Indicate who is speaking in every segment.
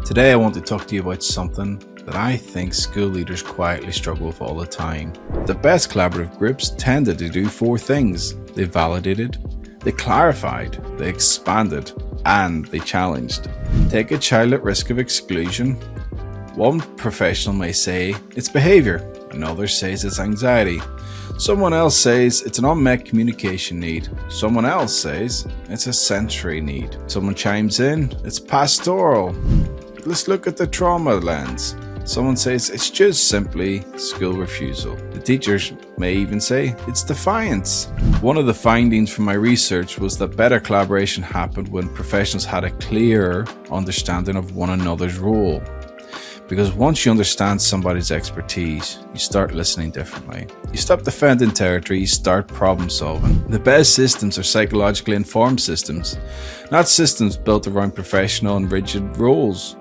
Speaker 1: Today I want to talk to you about something that I think school leaders quietly struggle with all the time. The best collaborative groups tended to do four things. They validated, they clarified, they expanded, and they challenged. Take a child at risk of exclusion. One professional may say it's behaviour, another says it's anxiety. Someone else says it's an unmet communication need. Someone else says it's a sensory need. Someone chimes in, it's pastoral. Let's look at the trauma lens. Someone says it's just simply school refusal. The teachers may even say it's defiance. One of the findings from my research was that better collaboration happened when professionals had a clearer understanding of one another's role. Because once you understand somebody's expertise, you start listening differently. You stop defending territory, you start problem solving. The best systems are psychologically informed systems, not systems built around professional and rigid roles.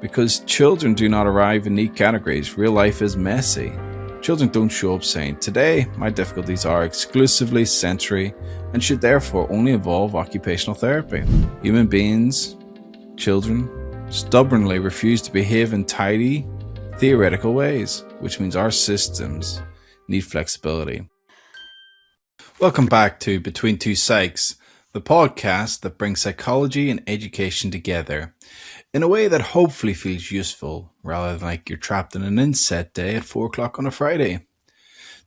Speaker 1: Because children do not arrive in neat categories. Real life is messy. Children don't show up saying, today my difficulties are exclusively sensory and should therefore only involve occupational therapy. Human beings, children, stubbornly refuse to behave in tidy, theoretical ways, which means our systems need flexibility. Welcome back to Between Two Psychs, the podcast that brings psychology and education together in a way that hopefully feels useful, rather than like you're trapped in an inset day at 4 o'clock on a Friday.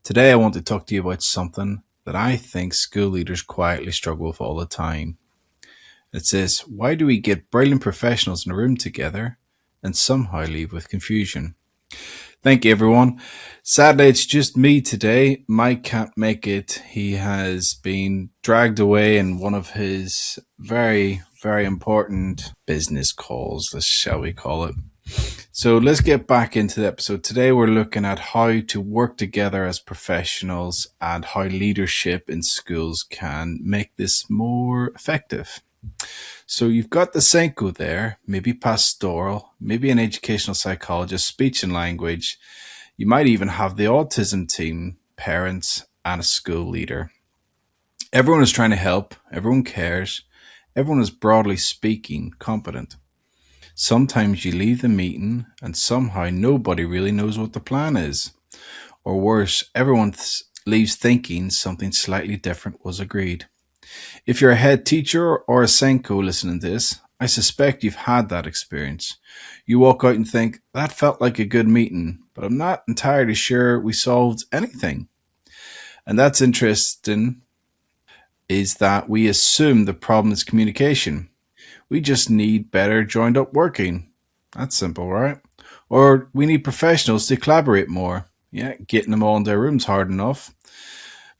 Speaker 1: Today I want to talk to you about something that I think school leaders quietly struggle with all the time. It says, why do we get brilliant professionals in a room together and somehow leave with confusion? Thank you, everyone. Sadly, it's just me today. Mike can't make it. He has been dragged away in one of his very, very important business calls, shall we call it. So let's get back into the episode. Today, we're looking at how to work together as professionals and how leadership in schools can make this more effective. So you've got the SENCO there, maybe pastoral, maybe an educational psychologist, speech and language. You might even have the autism team, parents, and a school leader. Everyone is trying to help. Everyone cares. Everyone is, broadly speaking, competent. Sometimes you leave the meeting and somehow nobody really knows what the plan is. Or worse, everyone leaves thinking something slightly different was agreed. If you're a head teacher or a SENCO listening to this, I suspect you've had that experience. You walk out and think, that felt like a good meeting, but I'm not entirely sure we solved anything. And that's interesting, is that we assume the problem is communication. We just need better joined up working. That's simple, right? Or we need professionals to collaborate more. Yeah, getting them all in their rooms hard enough.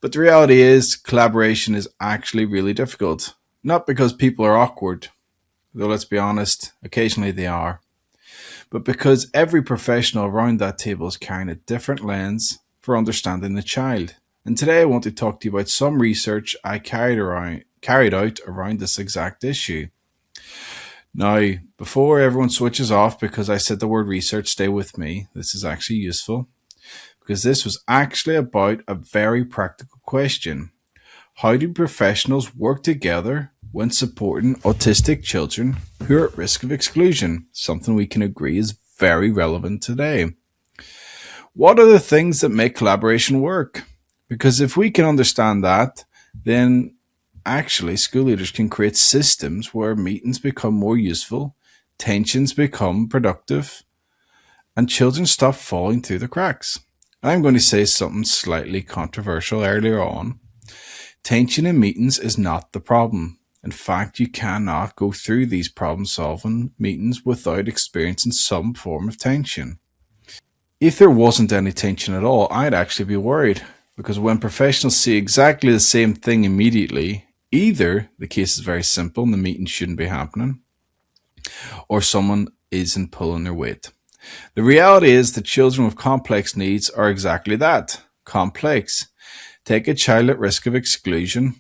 Speaker 1: But the reality is collaboration is actually really difficult. Not because people are awkward, though let's be honest, occasionally they are, but because every professional around that table is carrying a different lens for understanding the child. And today I want to talk to you about some research I carried out around this exact issue. Now, before everyone switches off because I said the word research, stay with me. This is actually useful. Because this was actually about a very practical question. How do professionals work together when supporting autistic children who are at risk of exclusion? Something we can agree is very relevant today. What are the things that make collaboration work? Because if we can understand that, then actually school leaders can create systems where meetings become more useful, tensions become productive, and children stop falling through the cracks. I'm going to say something slightly controversial earlier on. Tension in meetings is not the problem. In fact, you cannot go through these problem-solving meetings without experiencing some form of tension. If there wasn't any tension at all, I'd actually be worried, because when professionals see exactly the same thing immediately, either the case is very simple and the meeting shouldn't be happening, or someone isn't pulling their weight. The reality is that children with complex needs are exactly that, complex. Take a child at risk of exclusion.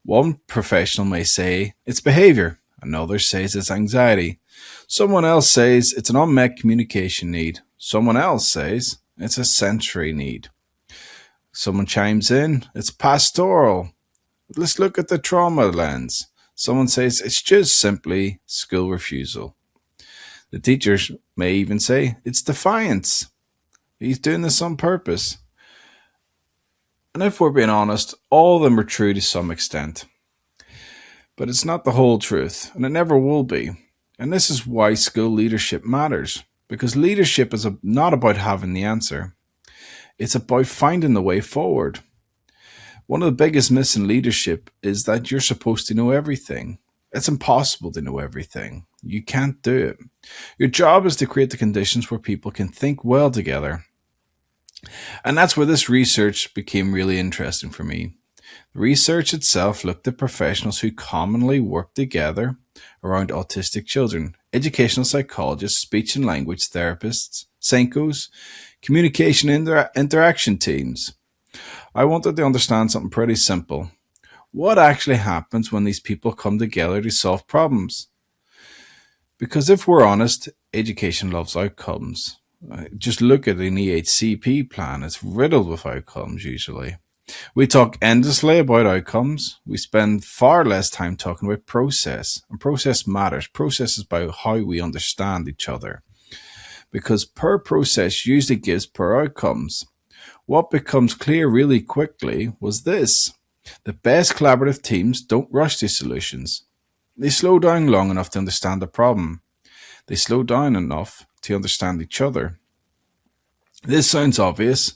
Speaker 1: One professional may say it's behaviour, another says it's anxiety. Someone else says it's an unmet communication need. Someone else says it's a sensory need. Someone chimes in, it's pastoral. Let's look at the trauma lens. Someone says it's just simply school refusal. The teachers may even say it's defiance. He's doing this on purpose. And if we're being honest, all of them are true to some extent. But it's not the whole truth, and it never will be. And this is why school leadership matters. Because leadership is not about having the answer, it's about finding the way forward. One of the biggest myths in leadership is that you're supposed to know everything. It's impossible to know everything. You can't do it. Your job is to create the conditions where people can think well together. And that's where this research became really interesting for me. The research itself looked at professionals who commonly work together around autistic children, educational psychologists, speech and language therapists, SENCOs, communication interaction teams. I wanted to understand something pretty simple. What actually happens when these people come together to solve problems? Because if we're honest, education loves outcomes. Just look at an EHCP plan, it's riddled with outcomes usually. We talk endlessly about outcomes. We spend far less time talking about process. And process matters. Process is about how we understand each other. Because per process usually gives per outcomes. What becomes clear really quickly was this. The best collaborative teams don't rush to solutions. They slow down long enough to understand the problem. They slow down enough to understand each other. This sounds obvious,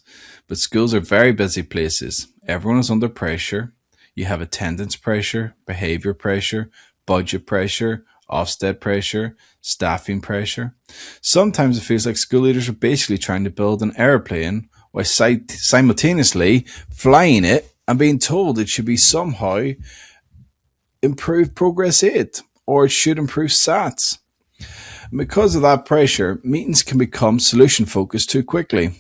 Speaker 1: but schools are very busy places. Everyone is under pressure. You have attendance pressure, behaviour pressure, budget pressure, Ofsted pressure, staffing pressure. Sometimes it feels like school leaders are basically trying to build an airplane while simultaneously flying it and being told it should be somehow improve progress 8 or it should improve SATs. And because of that pressure, meetings can become solution focused too quickly.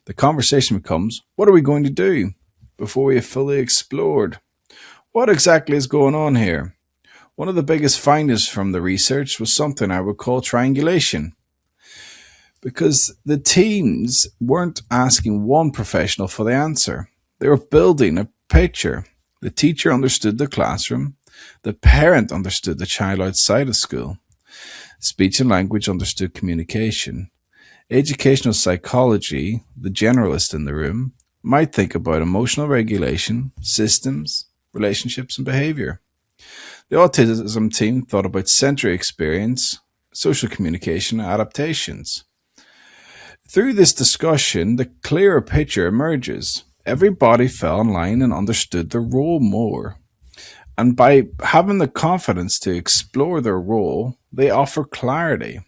Speaker 1: The conversation becomes, what are we going to do? Before we have fully explored. What exactly is going on here? One of the biggest findings from the research was something I would call triangulation. Because the teams weren't asking one professional for the answer. They were building a picture. The teacher understood the classroom. The parent understood the child outside of school. Speech and language understood communication. Educational psychology, the generalist in the room, might think about emotional regulation, systems, relationships, and behavior. The autism team thought about sensory experience, social communication, and adaptations. Through this discussion, the clearer picture emerges. Everybody fell in line and understood their role more. And by having the confidence to explore their role, they offer clarity.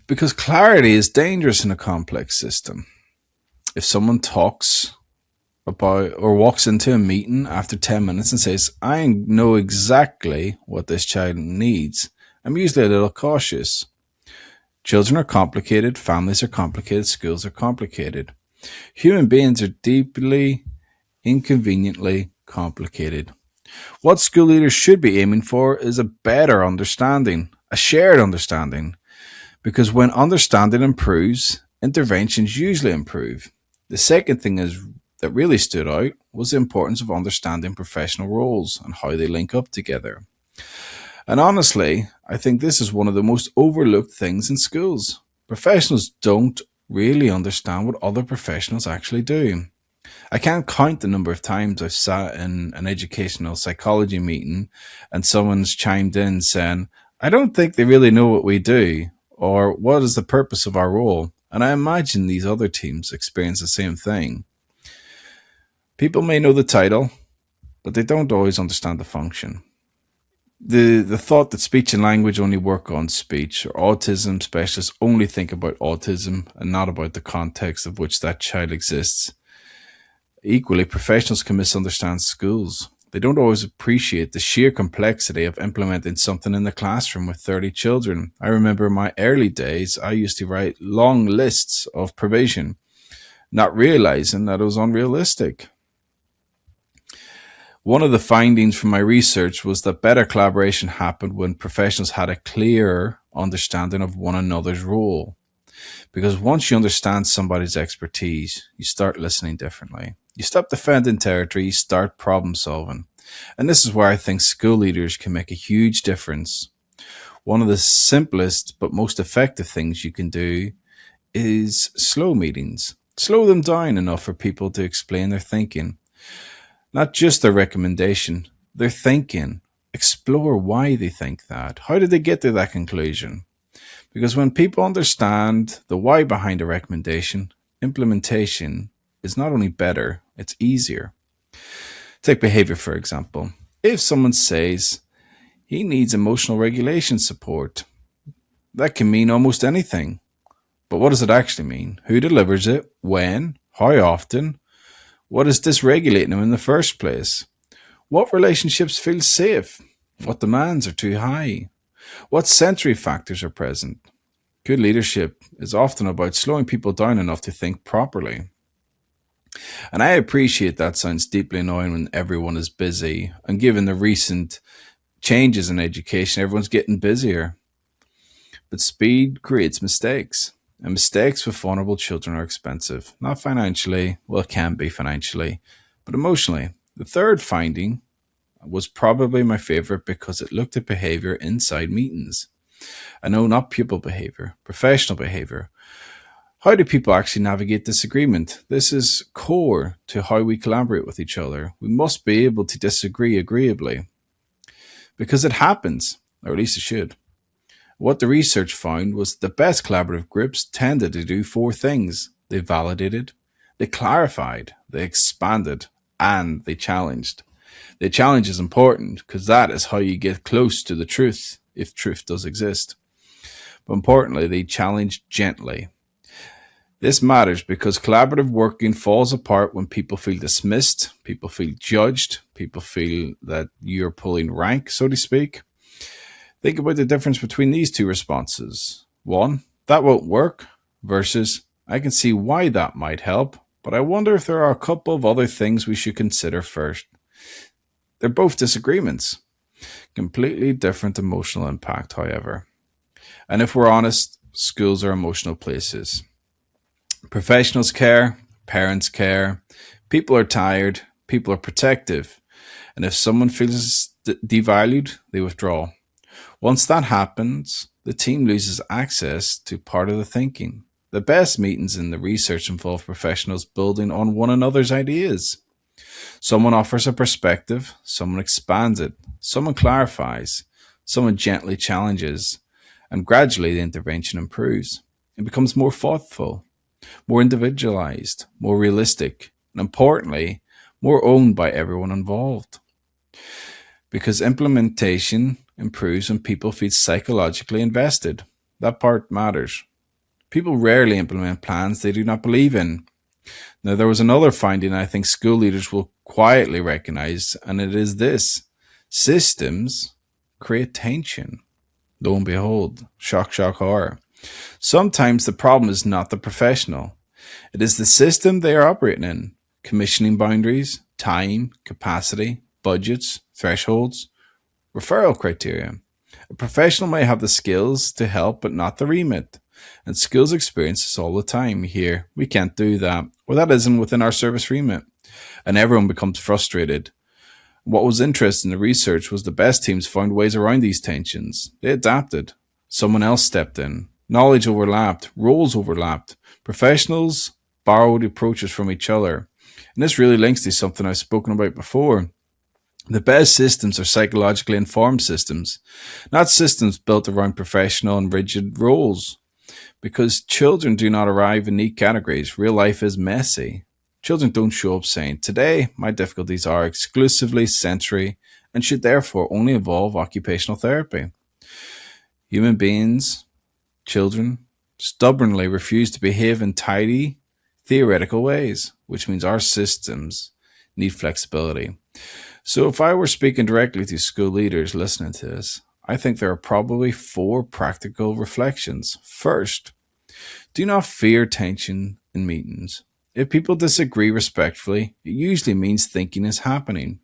Speaker 1: Because clarity is dangerous in a complex system. If someone talks about or walks into a meeting after 10 minutes and says, I know exactly what this child needs, I'm usually a little cautious. Children are complicated, families are complicated, schools are complicated. Human beings are deeply, inconveniently complicated. What school leaders should be aiming for is a better understanding, a shared understanding. Because when understanding improves, interventions usually improve. The second thing that really stood out was the importance of understanding professional roles and how they link up together. And honestly, I think this is one of the most overlooked things in schools. Professionals don't really understand what other professionals actually do. I can't count the number of times I've sat in an educational psychology meeting and someone's chimed in saying, I don't think they really know what we do, or what is the purpose of our role? And I imagine these other teams experience the same thing. People may know the title, but they don't always understand the function. The thought that speech and language only work on speech, or autism specialists only think about autism and not about the context of which that child exists. Equally, professionals can misunderstand schools. They don't always appreciate the sheer complexity of implementing something in the classroom with 30 children. I remember in my early days, I used to write long lists of provision, not realizing that it was unrealistic. One of the findings from my research was that better collaboration happened when professionals had a clearer understanding of one another's role. Because once you understand somebody's expertise, you start listening differently. You stop defending territory, you start problem solving. And this is where I think school leaders can make a huge difference. One of the simplest but most effective things you can do is slow meetings. Slow them down enough for people to explain their thinking, not just their recommendation, their thinking. Explore why they think that. How did they get to that conclusion? Because when people understand the why behind a recommendation, implementation is not only better, it's easier. Take behavior, for example. If someone says he needs emotional regulation support, that can mean almost anything. But what does it actually mean? Who delivers it? When? How often? What is dysregulating him in the first place? What relationships feel safe? What demands are too high? What sensory factors are present? Good leadership is often about slowing people down enough to think properly. And I appreciate that sounds deeply annoying when everyone is busy. And given the recent changes in education, everyone's getting busier. But speed creates mistakes. And mistakes with vulnerable children are expensive. Not financially, well, it can be financially, but emotionally. The third finding was probably my favorite because it looked at behavior inside meetings. I know, not pupil behavior, professional behavior. How do people actually navigate disagreement? This is core to how we collaborate with each other. We must be able to disagree agreeably because it happens, or at least it should. What the research found was the best collaborative groups tended to do four things. They validated, they clarified, they expanded, and they challenged. The challenge is important because that is how you get close to the truth, if truth does exist. But importantly, they challenge gently. This matters because collaborative working falls apart when people feel dismissed, people feel judged, people feel that you're pulling rank, so to speak. Think about the difference between these two responses. One, that won't work, versus I can see why that might help, but I wonder if there are a couple of other things we should consider first. They're both disagreements. Completely different emotional impact, however. And if we're honest, schools are emotional places. Professionals care, parents care, people are tired, people are protective. And if someone feels devalued, they withdraw. Once that happens, the team loses access to part of the thinking. The best meetings in the research involve professionals building on one another's ideas. Someone offers a perspective, someone expands it, someone clarifies, someone gently challenges, and gradually the intervention improves. It becomes more thoughtful, more individualized, more realistic, and importantly, more owned by everyone involved. Because implementation improves when people feel psychologically invested. That part matters. People rarely implement plans they do not believe in. Now, there was another finding I think school leaders will quietly recognize, and it is this: systems create tension. Lo and behold, shock, shock, horror. Sometimes the problem is not the professional, it is the system they are operating in. Commissioning boundaries, time, capacity, budgets, thresholds, referral criteria. A professional may have the skills to help, but not the remit. And skills experience this all the time. Here, we can't do that, or that isn't within our service remit. And everyone becomes frustrated. What was interesting in the research was the best teams found ways around these tensions. They adapted. Someone else stepped in. Knowledge overlapped. Roles overlapped. Professionals borrowed approaches from each other. And this really links to something I've spoken about before. The best systems are psychologically informed systems, not systems built around professional and rigid roles. Because children do not arrive in neat categories. Real life is messy. Children don't show up saying, today my difficulties are exclusively sensory and should therefore only involve occupational therapy. Human beings, children, stubbornly refuse to behave in tidy, theoretical ways, which means our systems need flexibility. So if I were speaking directly to school leaders listening to this, I think there are probably four practical reflections. First, do not fear tension in meetings. If people disagree respectfully, it usually means thinking is happening.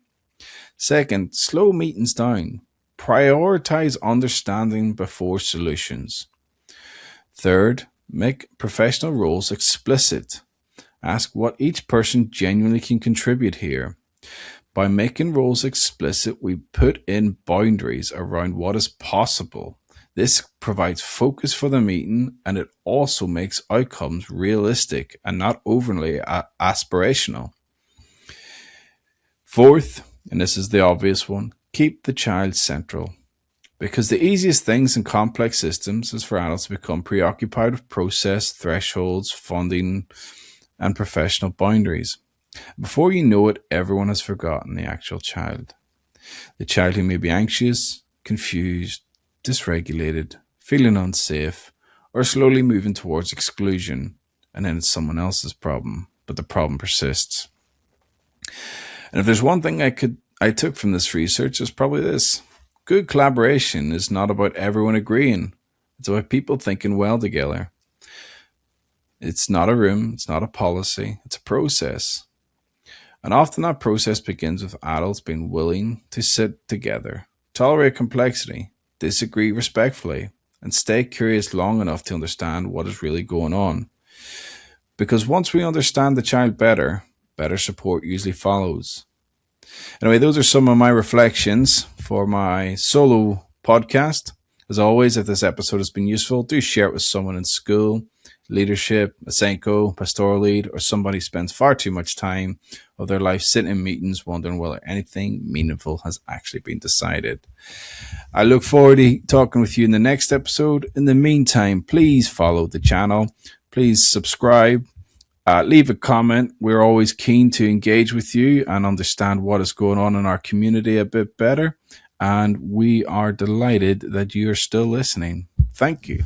Speaker 1: Second, slow meetings down. Prioritize understanding before solutions. Third, make professional roles explicit. Ask what each person genuinely can contribute here. By making roles explicit, we put in boundaries around what is possible. This provides focus for the meeting, and it also makes outcomes realistic and not overly aspirational. Fourth, and this is the obvious one, keep the child central. Because the easiest things in complex systems is for adults to become preoccupied with process, thresholds, funding, and professional boundaries. Before you know it, everyone has forgotten the actual child. The child who may be anxious, confused, dysregulated, feeling unsafe, or slowly moving towards exclusion, and then it's someone else's problem, but the problem persists. And if there's one thing I took from this research, it's probably this. Good collaboration is not about everyone agreeing. It's about people thinking well together. It's not a room, it's not a policy, it's a process. And often that process begins with adults being willing to sit together, tolerate complexity, disagree respectfully, and stay curious long enough to understand what is really going on. Because once we understand the child better, better support usually follows. Anyway, those are some of my reflections for my solo podcast. As always, if this episode has been useful, do share it with someone in school, leadership, a SENCO, pastoral lead, or somebody who spends far too much time of their life sitting in meetings wondering whether anything meaningful has actually been decided. I look forward to talking with you in the next episode. In the meantime, please follow the channel. Please subscribe. Leave a comment. We're always keen to engage with you and understand what is going on in our community a bit better. And we are delighted that you are still listening. Thank you.